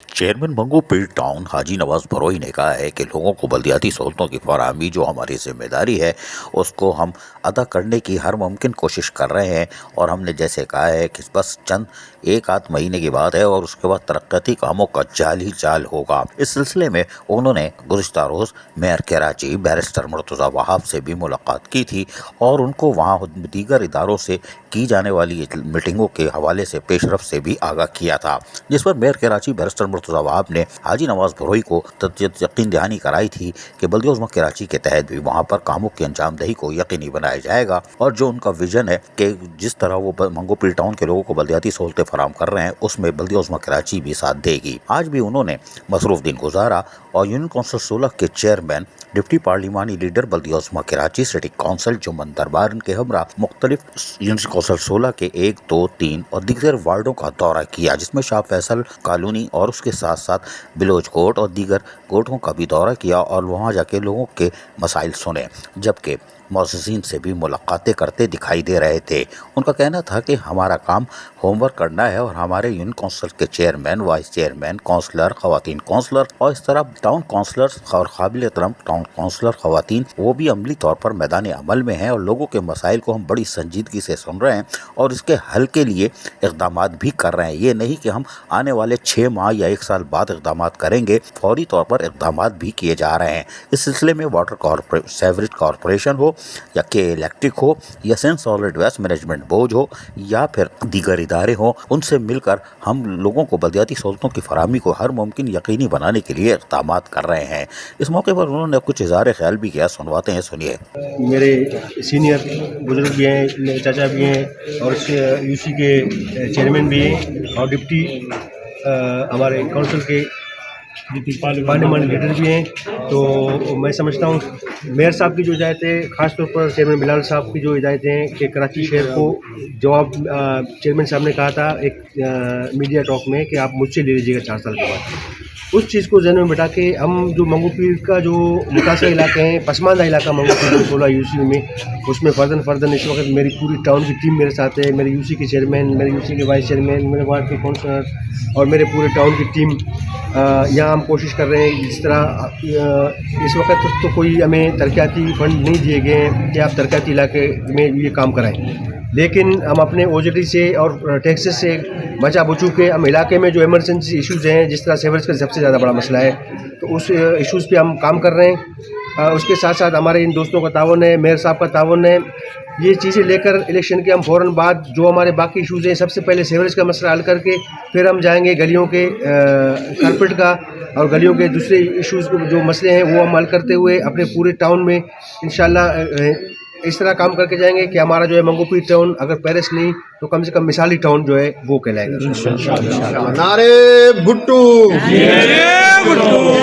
Chairman Mangu पीर town हाजी नवाज भरोई ने कहा है कि लोगों को बल्दियाती सहूलतों की फराहमी जो हमारी जिम्मेदारी है उसको हम अदा करने की हर मुमकिन कोशिश कर रहे हैं और हमने जैसे कहा है कि बस चंद एक आध महीने की बात है और उसके बाद तरक्याती कामों का जाल ही जाल होगा। इस सिलसिले में उन्होंने गुज़िश्ता रोज़ मेयर कराची बैरिस्टर मुर्तज़ा वहाब से भी मुलाकात की थी और उनको वहाँ दीगर इदारों से की जाने वाली मीटिंगों के हवाले से पेशरफ से भी आगाह किया था, जिस पर मेयर कराची बैरिस्टर मुर्तज़ा वहाब ने हाजी नवाज भरोई को यकीन दहानी कराई थी कि बल्दिया उज़्मा कराची के तहत भी वहाँ पर कामों की अंजामदही को यकीनी बनाया जाएगा और जो उनका विजन है कि जिस तरह वो मंगू पीर टाउन के लोगों को बल्दियाती सहूलतें फराहम कर रहे हैं उसमें बल्दिया उज़्मा कराची भी साथ देगी। आज भी उन्होंने मसरूफ दिन गुजारा और यूनियन कौंसिल 16 के चेयरमैन डिप्टी पार्लिमानी लीडर बल्दिया उज़्मा कराची सिटी काउंसिल जुम्मन दरबार के हमरा मुख्तलिफ यूनियन कौंसिल 16 के 1, 2, 3 और दीगर वार्डों का दौरा किया, जिसमें शाह फैसल कॉलोनी और उसके साथ साथ बिलोच कोट और दीगर कोर्टों का भी दौरा किया और वहाँ जाके लोगों के मसाइल सुने, जबकि मौज़िज़ीन से भी मुलाकातें करते दिखाई दे रहे थे। उनका कहना था कि हमारा काम होमवर्क करना है और हमारे यूनियन काउंसिल के चेयरमैन, वाइस चेयरमैन, काउंसलर, ख़वातीन काउंसलर और इस तरह टाउन काउंसलर्स और काबिल एहतराम टाउन काउंसलर ख़वातीन वो भी अमली तौर पर मैदान अमल में हैं और लोगों के मसाइल को हम बड़ी संजीदगी से सुन रहे हैं और इसके हल के लिए इक़दाम भी कर रहे हैं। ये नहीं कि हम आने वाले 6 माह या 1 साल बाद इक़दाम करेंगे, फौरी तौर पर इक़दाम भी किए जा रहे हैं। इस सिलसिले में वाटर सेवरेज कॉरपोरेशन हो या के इलेक्ट्रिक हो या सेंट सॉलिड वेस्ट मैनेजमेंट बोर्ड हो या फिर दीगर इदारे हों, उनसे मिलकर हम लोगों को बल्दियाती सहूलतों की फराहमी को हर मुमकिन यकीनी बनाने के लिए इक़दाम कर रहे हैं। इस मौके पर उन्होंने कुछ इज़हार ख्याल भी किया, सुनवाते हैं, सुनिए। मेरे सीनियर बुजुर्ग भी हैं, मेरे चाचा भी हैं और यूसी के चेयरमैन भी हैं और डिप्टी हमारे काउंसिल के पार्लियामेंट लीडर भी हैं। तो मैं समझता हूँ मेयर साहब की जो हिदायतें, ख़ास तौर पर चेयरमैन बिलाल साहब की जो हिदायतें हैं कि कराची शहर को जवाब चेयरमैन साहब ने कहा था एक मीडिया टॉक में कि आप मुझसे ले लीजिएगा 4 साल के बाद, उस चीज़ को ज़हन में बिठा के हम जो मंगू पीर का जो मुतासर इलाके हैं, पसमानदा इलाका मंगू पीर 16 यूसी में, उसमें फ़र्दन इस वक्त मेरी पूरी टाउन की टीम मेरे साथ है। मेरे यूसी के चेयरमैन, मेरे यूसी के वाइस चेयरमैन, मेरे वार्ड के काउंसलर और मेरे पूरे टाउन की टीम यहाँ हम कोशिश कर रहे हैं। जिस तरह इस वक्त तो कोई हमें तरक्याती फंड नहीं दिए गए हैं कि आप तरक्याती इलाके में ये काम कराएँ, लेकिन हम अपने ओजेडी से और टैक्सेस से बचा बचू के हम इलाके में जो इमरजेंसी इश्यूज़ हैं, जिस तरह सेवरेज का सबसे ज़्यादा बड़ा मसला है, तो उस इश्यूज़ पे हम काम कर रहे हैं। उसके साथ साथ हमारे इन दोस्तों का तावन है, मेयर साहब का तावन है। ये चीज़ें लेकर इलेक्शन के हम फ़ौरन बाद जो हमारे बाकी इश्यूज़ हैं, सबसे पहले सेवरेज का मसला हल करके फिर हम जाएंगे गलियों के कारपेट का और गलियों के दूसरे इश्यूज़ जो मसले हैं वो हम हल करते हुए अपने पूरे टाउन में इंशाल्लाह इस तरह काम करके जाएंगे कि हमारा जो है मंगू पीर टाउन अगर पेरिस नहीं तो कम से कम मिसाली टाउन जो है वो कहलाएगा। नारे भुट्टू,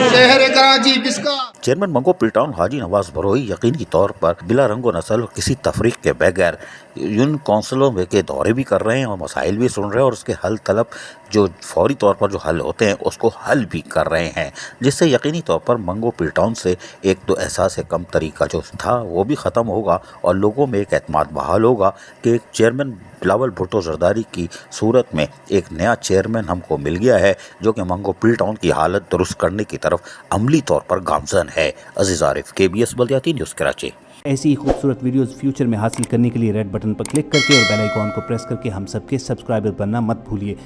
शहर कराची किसका? चेयरमैन मंगू पीर टाउन हाजी नवाज भरोई यकीनी तौर पर बिला रंगो नस्ल और किसी तफरीक के बगैर यूनियन काउंसिलों में के दौरे भी कर रहे हैं और मसाइल भी सुन रहे हैं और उसके हल तलब जो फौरी तौर पर जो हल होते हैं उसको हल भी कर रहे हैं, जिससे यकीनी तौर पर मंगू पीर टाउन से एक तो एहसास कम तरीका जो था वो भी ख़त्म होगा और लोगों में एक एतमाद बहाल होगा कि एक चेयरमैन बिलावल भुट्टो जरदारी की सूरत में एक नया चेयरमैन हमको मिल गया है जो कि मंगू पीर टाउन की हालत दुरुस्त करने की तरफ अमली तौर पर गामजन है। अजीज़ आरिफ, KBS बल्दियाती न्यूज़ कराची। ऐसी ही खूबसूरत वीडियोस फ्यूचर में हासिल करने के लिए रेड बटन पर क्लिक करके और बेल आइकॉन को प्रेस करके हम सबके सब्सक्राइबर बनना मत भूलिए।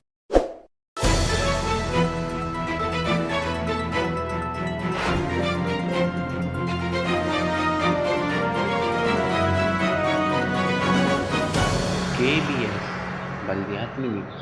KBS बल्दियाती न्यूज़।